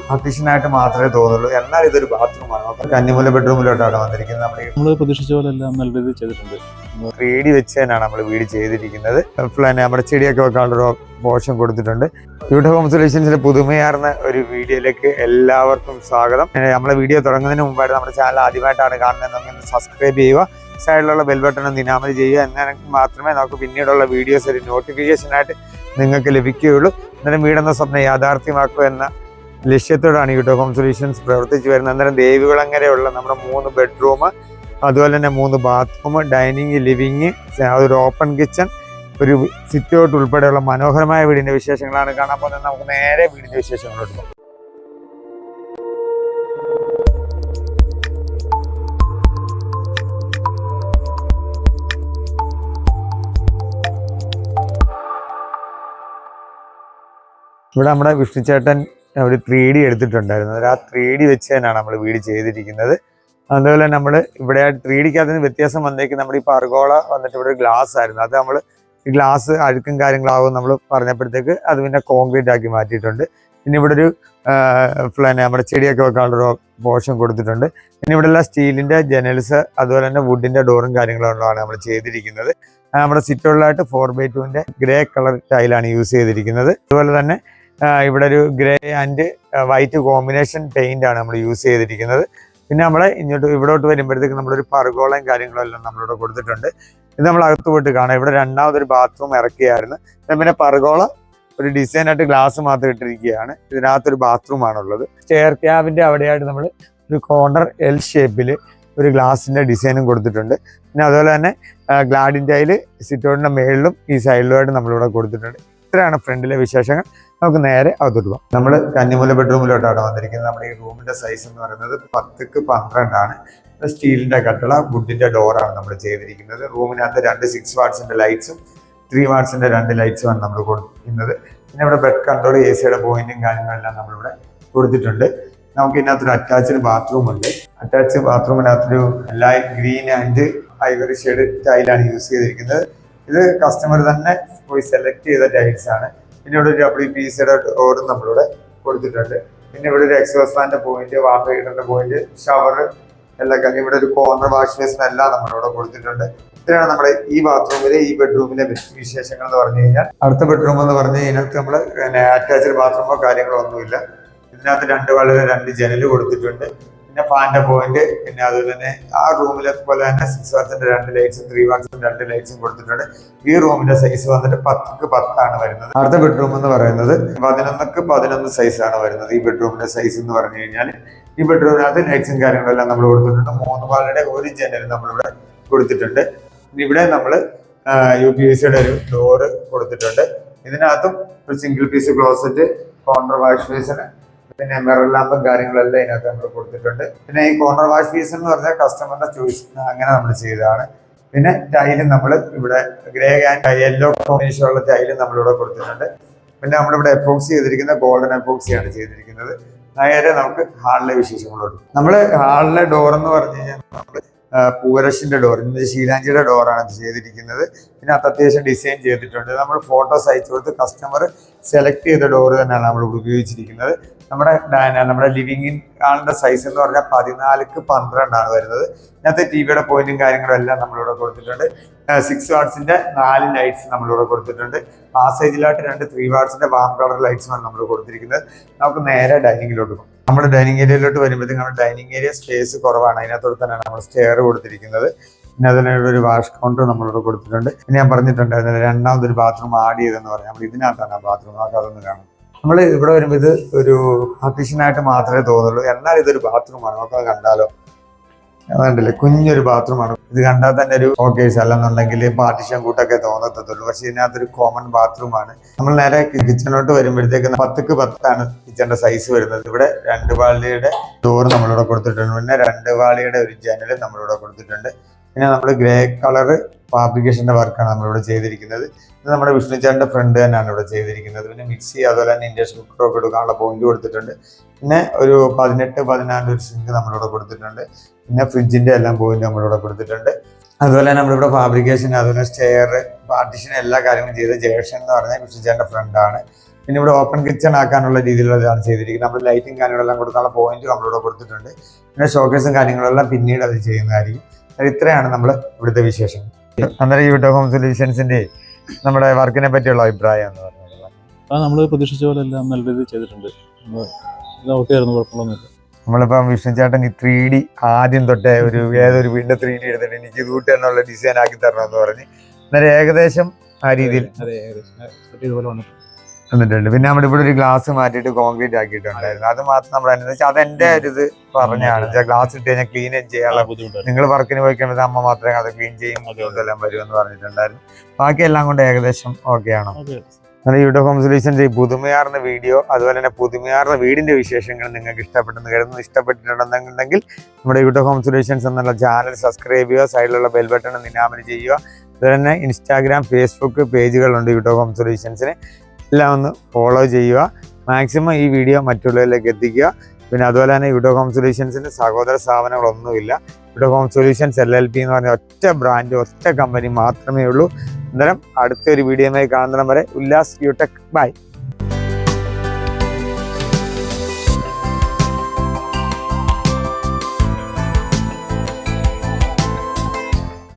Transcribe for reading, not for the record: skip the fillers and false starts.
പാർട്ടീഷനായിട്ട് മാത്രമേ തോന്നുള്ളൂ. എന്നാൽ ഇതൊരു ബാത്റൂമാണ്. കന്നിമൂല ബെഡ്റൂമിലോട്ടാണ് വന്നിരിക്കുന്നത്. നമ്മൾ പ്രതീക്ഷിച്ച പോലെ എല്ലാം നല്ല രീതിയിൽ ചെയ്തിട്ടുണ്ട്. 3D വെച്ച് തന്നെയാണ് നമ്മൾ വീട് ചെയ്തിരിക്കുന്നത്. നമ്മുടെ ചെടിയൊക്കെ വെക്കാനുള്ള പോർഷൻ കൊടുത്തിട്ടുണ്ട്. ബ്യൂട്ടി ഹോം സൊല്യൂഷൻസിന്റെ പുതുമയാർന്ന ഒരു വീഡിയോയിലേക്ക് എല്ലാവർക്കും സ്വാഗതം. നമ്മളെ വീഡിയോ തുടങ്ങുന്നതിന് മുമ്പായിട്ട് നമ്മുടെ ചാനൽ ആദ്യമായിട്ടാണ് കാണുന്നതെന്ന് സബ്സ്ക്രൈബ് ചെയ്യുക, സൈഡിലുള്ള ബെൽ ബട്ടൺ ഒന്ന് ഇനാമൽ ചെയ്യുക. എന്നാൽ മാത്രമേ നമുക്ക് പിന്നീടുള്ള വീഡിയോസ് ഒരു നോട്ടിഫിക്കേഷനായിട്ട് നിങ്ങൾക്ക് ലഭിക്കുകയുള്ളൂ. അന്നേരം വീടെന്ന സ്വപ്നം യാഥാർത്ഥ്യമാക്കുക എന്ന ലക്ഷ്യത്തോടാണ് ബ്യൂട്ടി ഹോം സൊല്യൂഷൻസ് പ്രവർത്തിച്ചു വരുന്നത്. അന്നേരം ദേവികുളങ്ങരയുള്ള നമ്മുടെ 3 ബെഡ്റൂം, അതുപോലെ തന്നെ 3 ബാത്റൂം, ഡൈനിങ്, ലിവിങ്, ഒരു ഓപ്പൺ കിച്ചൺ, ഒരു സിറ്റ് ഔട്ട് ഉൾപ്പെടെയുള്ള മനോഹരമായ വീടിന്റെ വിശേഷങ്ങളാണ് കാണാൻ പോകുന്നത്. നമുക്ക് നേരെ വീടിന്റെ വിശേഷങ്ങളോട്ട് പോകാം. ഇവിടെ നമ്മുടെ വിഷ്ണുചേട്ടൻ ഒരു 3D എടുത്തിട്ടുണ്ടായിരുന്നു. ആ 3D വെച്ച് തന്നെയാണ് നമ്മൾ വീട് ചെയ്തിരിക്കുന്നത്. അതുപോലെ നമ്മൾ ഇവിടെ 3Dക്കകത്ത് വ്യത്യാസം വന്നേക്കും. നമ്മുടെ ഈ പർഗോള വന്നിട്ട് ഇവിടെ ഒരു ഗ്ലാസ് ആയിരുന്നു. അത് നമ്മൾ ഈ ഗ്ലാസ് അഴുക്കും കാര്യങ്ങളാവും നമ്മൾ പറഞ്ഞപ്പോഴത്തേക്ക് അത് പിന്നെ കോൺക്രീറ്റ് ആക്കി മാറ്റിയിട്ടുണ്ട്. പിന്നെ ഇവിടെ ഒരു നമ്മുടെ ചെടിയൊക്കെ വെക്കാനുള്ളൊരു പോർഷൻ കൊടുത്തിട്ടുണ്ട്. പിന്നെ ഇവിടെ എല്ലാം സ്റ്റീലിൻ്റെ ജനൽസ്, അതുപോലെ തന്നെ വുഡിൻ്റെ ഡോറും കാര്യങ്ങളുമാണ് നമ്മൾ ചെയ്തിരിക്കുന്നത്. നമ്മുടെ സിറ്റുകളിലായിട്ട് 4x2 ഗ്രേ കളർ ടൈലാണ് യൂസ് ചെയ്തിരിക്കുന്നത്. അതുപോലെ തന്നെ ഇവിടെ ഒരു grey and white combination paint ആണ് നമ്മൾ യൂസ് ചെയ്തിരിക്കുന്നത്. പിന്നെ നമ്മളെ ഇവിടോട്ട് വരുമ്പോഴത്തേക്ക് നമ്മളൊരു പർഗോളയും കാര്യങ്ങളും എല്ലാം നമ്മളിവിടെ കൊടുത്തിട്ടുണ്ട്. ഇത് നമ്മൾ അകത്ത് പോയിട്ട് കാണാം. ഇവിടെ രണ്ടാമതൊരു ബാത്റൂം ഇറക്കിയായിരുന്നു. പിന്നെ പർഗോള ഒരു ഡിസൈനായിട്ട് ഗ്ലാസ് മാത്രം ഇട്ടിരിക്കുകയാണ്. ഇതിനകത്തൊരു ബാത്റൂമാണുള്ളത്. സ്റ്റെയർ ക്യാബിൻ്റെ അവിടെയായിട്ട് നമ്മൾ ഒരു കോർണർ എൽ ഷേപ്പിൽ ഒരു ഗ്ലാസിൻ്റെ ഡിസൈനും കൊടുത്തിട്ടുണ്ട്. പിന്നെ അതുപോലെ തന്നെ ഗ്ലാഡിൻ്റെ അതിൽ സിറ്റൗട്ടിൻ്റെ മേളിലും ഈ സൈഡിലുമായിട്ട് നമ്മളിവിടെ കൊടുത്തിട്ടുണ്ട്. ഇത്രയാണ് ഫ്രണ്ടിലെ വിശേഷങ്ങൾ. നമുക്ക് നേരെ അകത്തോട്ട് പോകാം. നമ്മൾ കന്നിമൂല ബെഡ്റൂമിലോട്ടാണ് വന്നിരിക്കുന്നത്. നമ്മുടെ ഈ റൂമിന്റെ സൈസ് എന്ന് പറയുന്നത് 10x12 ആണ്. സ്റ്റീലിന്റെ കട്ടള, വുഡിന്റെ ഡോറാണ് നമ്മൾ ചെയ്തിരിക്കുന്നത്. റൂമിനകത്ത് 2 6 വാട്ട്സിന്റെ ലൈറ്റ്സും 3 വാട്ട്സിന്റെ 2 ലൈറ്റ്സുമാണ് നമ്മൾ കൊടുക്കുന്നത്. പിന്നെ ഇവിടെ ബെഡ് കൺട്രോൾ, AC-യുടെ പോയിന്റും കാര്യങ്ങളെല്ലാം നമ്മളിവിടെ കൊടുത്തിട്ടുണ്ട്. നമുക്ക് ഇതിനകത്തൊരു അറ്റാച്ച്ഡ് ബാത്റൂം ഉണ്ട്. അറ്റാച്ച്ഡ് ബാത്റൂമിനകത്തൊരു light green and ivory shade ടൈലാണ് യൂസ് ചെയ്തിരിക്കുന്നത്. ഇത് കസ്റ്റമർ തന്നെ പോയി സെലക്ട് ചെയ്ത ടൈൽസ് ആണ്. പിന്നെ ഇവിടെ ഒരു WPC-യുടെ ഡോറും നമ്മളിവിടെ കൊടുത്തിട്ടുണ്ട്. പിന്നെ ഇവിടെ ഒരു എക്സോസ്റ്റ് ഫാനിന്റെ പോയിന്റ്, വാട്ടർ ഹീറ്ററിന്റെ പോയിന്റ്, ഷവർ എല്ലാം കഴിഞ്ഞ് ഇവിടെ ഒരു കോർണർ വാഷ് ബേസിൻ എല്ലാം നമ്മളിവിടെ കൊടുത്തിട്ടുണ്ട്. ഇത്രയാണ് നമ്മുടെ ഈ ബാത്റൂമിലെ ഈ ബെഡ്റൂമിലെ വിശേഷങ്ങൾ എന്ന് പറഞ്ഞു കഴിഞ്ഞാൽ. അടുത്ത ബെഡ്റൂം എന്ന് പറഞ്ഞു കഴിഞ്ഞാൽ നമ്മൾ അറ്റാച്ച്ഡ് ബാത്റൂമോ കാര്യങ്ങളോ ഒന്നുമില്ല. ഇതിനകത്ത് 2 വളരെ 2 ജനൽ കൊടുത്തിട്ടുണ്ട്. പിന്നെ ഫാനിന്റെ പോയിന്റ്, പിന്നെ അതുപോലെ തന്നെ ആ റൂമിലെ പോലെ തന്നെ 6 വാട്ട്സിന്റെ 2 ലൈറ്റ്സും 3 വാട്ട്സിന്റെ 2 ലൈറ്റ്സും കൊടുത്തിട്ടുണ്ട്. ഈ റൂമിന്റെ സൈസ് വന്നിട്ട് 10x10 ആണ് വരുന്നത്. അടുത്ത ബെഡ്റൂം എന്ന് പറയുന്നത് 11x11 സൈസാണ് വരുന്നത്. ഈ ബെഡ്റൂമിന്റെ സൈസ് എന്ന് പറഞ്ഞു കഴിഞ്ഞാൽ ഈ ബെഡ്റൂമിനകത്ത് ലൈറ്റ്സും കാര്യങ്ങളെല്ലാം നമ്മൾ കൊടുത്തിട്ടുണ്ട്. 3 വാളുടെ ഒരു ജനൽ നമ്മളിവിടെ കൊടുത്തിട്ടുണ്ട്. ഇവിടെ നമ്മൾ UPVC-യുടെ ഒരു ഡോറ് കൊടുത്തിട്ടുണ്ട്. ഇതിനകത്തും ഒരു single piece closet, corner wash basin, പിന്നെ മിറർ ലാമ്പും കാര്യങ്ങളെല്ലാം ഇതിനകത്ത് നമ്മൾ കൊടുത്തിട്ടുണ്ട്. പിന്നെ ഈ കോർണർ വാഷ് പീസ് എന്ന് പറഞ്ഞാൽ കസ്റ്റമറിന്റെ ചോയ്സ്, അങ്ങനെ നമ്മൾ ചെയ്തതാണ്. പിന്നെ ടൈലും നമ്മൾ ഇവിടെ ഗ്രേ ആൻഡ് യെല്ലോ കോമ്പിനേഷനുള്ള ടൈലും നമ്മളിവിടെ കൊടുത്തിട്ടുണ്ട്. പിന്നെ നമ്മളിവിടെ എപ്പോക്സി ചെയ്തിരിക്കുന്ന ഗോൾഡൻ എപ്പോക്സിയാണ് ചെയ്തിരിക്കുന്നത്. നേരെ നമുക്ക് ഹാളിലെ വിശേഷങ്ങളോട്. നമ്മൾ ഹാളിലെ ഡോർ എന്ന് പറഞ്ഞു കഴിഞ്ഞാൽ നമ്മൾ പൂരശിന്റെ ഡോർ, ശീലാഞ്ചിയുടെ ഡോറാണ് ചെയ്തിരിക്കുന്നത്. പിന്നെ അത്യാവശ്യം ഡിസൈൻ ചെയ്തിട്ടുണ്ട്. നമ്മൾ ഫോട്ടോസ് അയച്ചു കൊടുത്ത് കസ്റ്റമർ സെലക്ട് ചെയ്ത ഡോർ തന്നെയാണ് നമ്മൾ ഉപയോഗിച്ചിരിക്കുന്നത്. നമ്മുടെ ലിവിംഗ് ഹാളിന്റെ സൈസ് എന്ന് പറഞ്ഞാൽ 14x12 ആണ് വരുന്നത്. ഇതിനകത്ത് TV-യുടെ പോയിന്റും കാര്യങ്ങളും എല്ലാം നമ്മളിവിടെ കൊടുത്തിട്ടുണ്ട്. 6 വാട്ട്സിന്റെ 4 ലൈറ്റ്സ് നമ്മളിവിടെ കൊടുത്തിട്ടുണ്ട്. പാസേജിലായിട്ട് 2 3 വാട്ട്സിന്റെ വാം കളർ ലൈറ്റ്സുമാണ് നമ്മൾ കൊടുത്തിരിക്കുന്നത്. നമുക്ക് നേരെ ഡൈനിങ്ങിലോട്ട് പോകും. നമ്മുടെ ഡൈനിങ് ഏരിയയിലോട്ട് വരുമ്പോഴത്തേക്കും നമ്മുടെ ഡൈനിങ് ഏരിയ സ്പേസ് കുറവാണ്. അതിനകത്തോട് തന്നെയാണ് നമ്മൾ സ്റ്റെയർ കൊടുത്തിരിക്കുന്നത്. പിന്നെ അതിനുള്ള ഒരു വാഷ് കൗണ്ടർ നമ്മളിവിടെ കൊടുത്തിട്ടുണ്ട്. പിന്നെ ഞാൻ പറഞ്ഞിട്ടുണ്ടായിരുന്നു രണ്ടാമതൊരു ബാത്റൂം ആഡ് ചെയ്തെന്ന് പറഞ്ഞാൽ നമ്മൾ ഇതിനകത്താണ് ആ ബാത്റൂം. നമുക്ക് അതൊന്ന് കാണാം. നമ്മൾ ഇവിടെ വരുമ്പോൾ ഇത് ഒരു പാർട്ടീഷനായിട്ട് മാത്രമേ തോന്നുള്ളൂ. എന്നാൽ ഇതൊരു ബാത്റൂമാണ്. നമുക്കത് കണ്ടാലോ, അതുണ്ടല്ലേ കുഞ്ഞൊരു ബാത്റൂമാണ്. ഇത് കണ്ടാൽ തന്നെ ഒരു ഓക്കേഴ്സ് അല്ലെന്നുണ്ടെങ്കിൽ പാർട്ടീഷൻ കൂട്ടൊക്കെ തോന്നത്തുള്ളൂ. പക്ഷെ ഇതിനകത്തൊരു കോമൺ ബാത്റൂമാണ്. നമ്മൾ നേരെ കിച്ചണിലോട്ട് വരുമ്പോഴത്തേക്ക് 10x10 ആണ് കിച്ചണിന്റെ സൈസ് വരുന്നത്. ഇവിടെ 2 വാളിയുടെ ഡോർ നമ്മളിവിടെ കൊടുത്തിട്ടുണ്ട്. പിന്നെ 2 വാളിയുടെ ഒരു ജനൽ നമ്മളിവിടെ കൊടുത്തിട്ടുണ്ട്. പിന്നെ നമ്മൾ ഗ്രേ കളറ് ഫാബ്രിക്കേഷന്റെ വർക്കാണ് നമ്മളിവിടെ ചെയ്തിരിക്കുന്നത്. ഇത് നമ്മുടെ വിഷ്ണുചേട്ടന്റെ ഫ്രണ്ട് തന്നെയാണ് ഇവിടെ ചെയ്തിരിക്കുന്നത്. പിന്നെ മിക്സി, അതുപോലെ തന്നെ ഇൻഡക്ഷൻ കുക്കറൊക്കെ എടുക്കാനുള്ള പോയിന്റ് കൊടുത്തിട്ടുണ്ട്. പിന്നെ ഒരു 18-14 ഒരു സിങ്ക് നമ്മളിവിടെ കൊടുത്തിട്ടുണ്ട്. പിന്നെ ഫ്രിഡ്ജിന്റെ എല്ലാം പോയിന്റ് നമ്മളിവിടെ കൊടുത്തിട്ടുണ്ട്. അതുപോലെ തന്നെ നമ്മളിവിടെ ഫാബ്രിക്കേഷൻ, അതുപോലെ സ്റ്റെയർ, പാർട്ടീഷൻ എല്ലാ കാര്യങ്ങളും ചെയ്ത ജേഷൻ എന്ന് പറഞ്ഞാൽ വിഷ്ണുചേട്ടന്റെ ഫ്രണ്ടാണ്. പിന്നെ ഇവിടെ ഓപ്പൺ കിച്ചൺ ആക്കാനുള്ള രീതിയിലുള്ളതാണ് ചെയ്തിരിക്കുന്നത്. നമ്മൾ ലൈറ്റും കാര്യങ്ങളെല്ലാം കൊടുക്കാനുള്ള പോയിന്റ് നമ്മളിവിടെ കൊടുത്തിട്ടുണ്ട്. പിന്നെ ഷോക്കേസും കാര്യങ്ങളെല്ലാം പിന്നീട് അത് ചെയ്യുന്നതായിരിക്കും. ഇത്രയാണ് നമ്മൾ ഇവിടുത്തെ വിശേഷം. അന്നേരം യൂട്ടോ ഹോം സൊല്യൂഷൻസിന്റെ നമ്മുടെ വർക്കിനെ പറ്റിയുള്ള അഭിപ്രായം എന്ന് പറഞ്ഞത് നമ്മൾ പ്രതീക്ഷിച്ച പോലെ എല്ലാം നല്ല രീതിയിൽ ചെയ്തിട്ടുണ്ട്. ഓക്കെ ആയിരുന്നു, കുഴപ്പമൊന്നുമില്ല. നമ്മളിപ്പം വിഷ്ണു ചേട്ടൻ ഈ 3D ആദ്യം തൊട്ടേ ഏതൊരു വീടിന്റെ 3D എടുത്തിട്ട് എനിക്ക് ഇത് കൂട്ട് എന്നുള്ള ഡിസൈൻ ആക്കി തരണമെന്ന് പറഞ്ഞ് അന്നേരം ഏകദേശം ആ രീതിയിൽ വന്നിട്ടുണ്ട്. പിന്നെ നമ്മുടെ ഇവിടെ ഒരു ഗ്ലാസ് മാറ്റിയിട്ട് കോൺക്രീറ്റ് ആക്കിയിട്ടുണ്ടായിരുന്നു. അത് മാത്രം നമ്മൾ അനുസരിച്ച് അതെന്റെ ഒരു ഇത് പറഞ്ഞാണ്. ഗ്ലാസ് ഇട്ട് കഴിഞ്ഞാൽ ക്ലീൻ ചെയ്യാനുള്ള നിങ്ങൾ വർക്കിന് പോയി കഴിയുമ്പോൾ അമ്മ മാത്രമേ അത് ക്ലീൻ ചെയ്യും, ബുദ്ധിമുട്ടെല്ലാം വരുമെന്ന് പറഞ്ഞിട്ടുണ്ടായിരുന്നു. ബാക്കിയെല്ലാം കൊണ്ട് ഏകദേശം ഓക്കെ ആണോ? നമ്മുടെ യൂട്ടോ ഹോം സൊല്യൂഷൻസ് ഈ പുതുമയാർന്ന വീഡിയോ, അതുപോലെ തന്നെ പുതുമയാർന്ന വീടിന്റെ വിശേഷങ്ങൾ നിങ്ങൾക്ക് ഇഷ്ടപ്പെട്ടെന്ന് കരുതുന്നു. ഇഷ്ടപ്പെട്ടിട്ടുണ്ടെന്നുണ്ടെങ്കിൽ നമ്മുടെ യൂട്ടോ ഹോം സൊല്യൂഷൻസ് എന്നുള്ള ചാനൽ സബ്സ്ക്രൈബ് ചെയ്യുക, സൈഡിലുള്ള ബെൽ ബട്ടൺ നിനാമൽ ചെയ്യുക. അതുപോലെ തന്നെ ഇൻസ്റ്റാഗ്രാം, ഫേസ്ബുക്ക് പേജുകളുണ്ട് യൂട്ടോ ഹോം സൊല്യൂഷൻസിന്, എല്ലാം ഒന്ന് ഫോളോ ചെയ്യുക. മാക്സിമം ഈ വീഡിയോ മറ്റുള്ളവരിലേക്ക് എത്തിക്കുക. പിന്നെ അതുപോലെ തന്നെ യൂട്ടോ ഹോം സൊല്യൂഷൻസിന് സഹോദര സ്ഥാപനങ്ങളൊന്നുമില്ല. യൂട്ടോ ഹോം സൊല്യൂഷൻസ് LLP എന്ന് പറഞ്ഞ ഒറ്റ ബ്രാൻഡ്, ഒറ്റ കമ്പനി മാത്രമേ ഉള്ളൂ. അന്നേരം അടുത്തൊരു വീഡിയോയുമായി കാണുന്നിടം വരെ ഉല്ലാസ് യൂടെക് ബൈ.